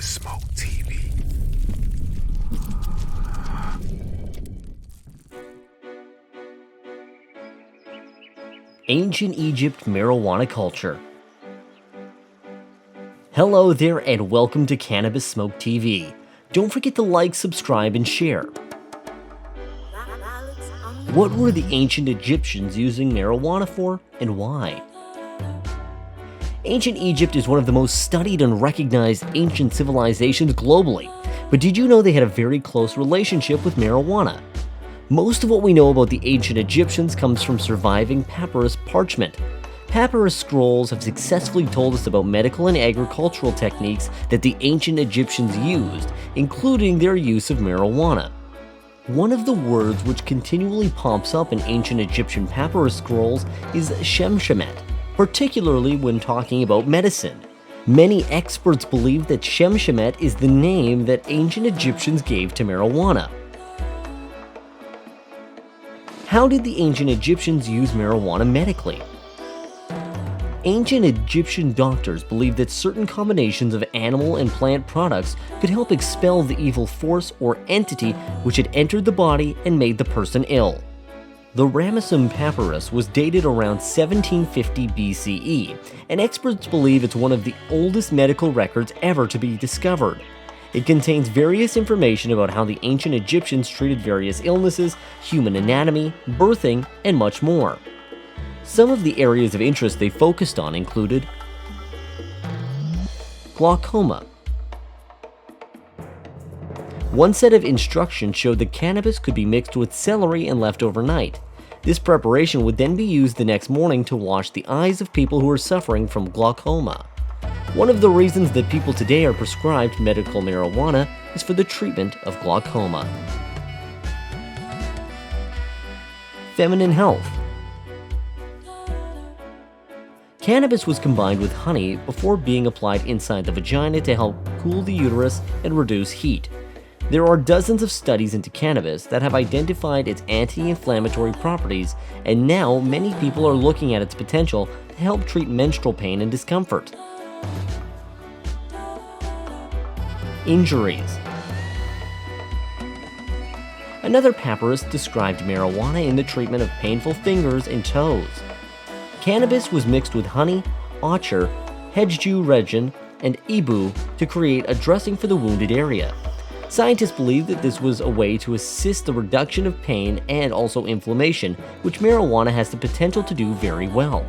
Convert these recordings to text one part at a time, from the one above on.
Cannabis Smoke TV. Ancient Egypt marijuana culture. Hello there and welcome to Cannabis Smoke TV. Don't forget to like, subscribe, and share. What were the ancient Egyptians using marijuana for, and why? Ancient Egypt is one of the most studied and recognized ancient civilizations globally, but did you know they had a very close relationship with marijuana? Most of what we know about the ancient Egyptians comes from surviving papyrus parchment. Papyrus scrolls have successfully told us about medical and agricultural techniques that the ancient Egyptians used, including their use of marijuana. One of the words which continually pops up in ancient Egyptian papyrus scrolls is 𝗔𝗰𝗰𝗄, particularly when talking about medicine. Many experts believe that 𝗔𝗰𝗰𝗄 is the name that ancient Egyptians gave to marijuana. How did the ancient Egyptians use marijuana medically? Ancient Egyptian doctors believed that certain combinations of animal and plant products could help expel the evil force or entity which had entered the body and made the person ill. The Ramesseum papyrus was dated around 1750 BCE, and experts believe it's one of the oldest medical records ever to be discovered. It contains various information about how the ancient Egyptians treated various illnesses, human anatomy, birthing, and much more. Some of the areas of interest they focused on included glaucoma. One set of instructions showed that cannabis could be mixed with celery and left overnight. This preparation would then be used the next morning to wash the eyes of people who are suffering from glaucoma. One of the reasons that people today are prescribed medical marijuana is for the treatment of glaucoma. Feminine health. Cannabis was combined with honey before being applied inside the vagina to help cool the uterus and reduce heat. There are dozens of studies into cannabis that have identified its anti-inflammatory properties, and now many people are looking at its potential to help treat menstrual pain and discomfort. Injuries. Another papyrus described marijuana in the treatment of painful fingers and toes. Cannabis was mixed with honey, ochre, 𝗔𝗰𝗰𝗄, and ibu to create a dressing for the wounded area. Scientists believe that this was a way to assist the reduction of pain and also inflammation, which marijuana has the potential to do very well.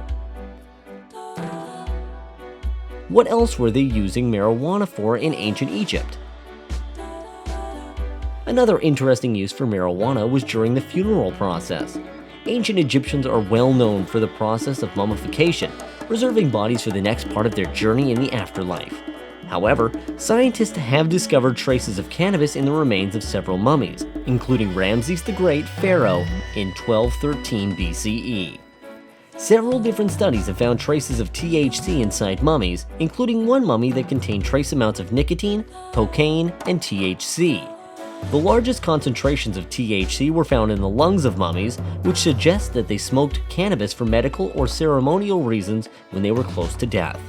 What else were they using marijuana for in ancient Egypt? Another interesting use for marijuana was during the funeral process. Ancient Egyptians are well known for the process of mummification, preserving bodies for the next part of their journey in the afterlife. However, scientists have discovered traces of cannabis in the remains of several mummies, including Ramses the Great Pharaoh in 1213 BCE. Several different studies have found traces of THC inside mummies, including one mummy that contained trace amounts of nicotine, cocaine, and THC. The largest concentrations of THC were found in the lungs of mummies, which suggests that they smoked cannabis for medical or ceremonial reasons when they were close to death.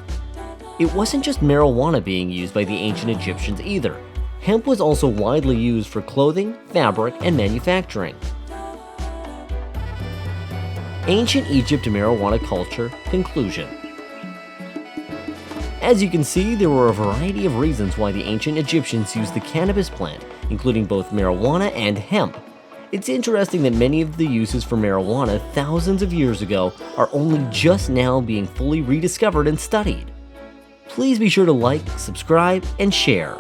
It wasn't just marijuana being used by the ancient Egyptians either. Hemp was also widely used for clothing, fabric, and manufacturing. Ancient Egypt marijuana culture conclusion. As you can see, there were a variety of reasons why the ancient Egyptians used the cannabis plant, including both marijuana and hemp. It's interesting that many of the uses for marijuana thousands of years ago are only just now being fully rediscovered and studied. Please be sure to like, subscribe, and share.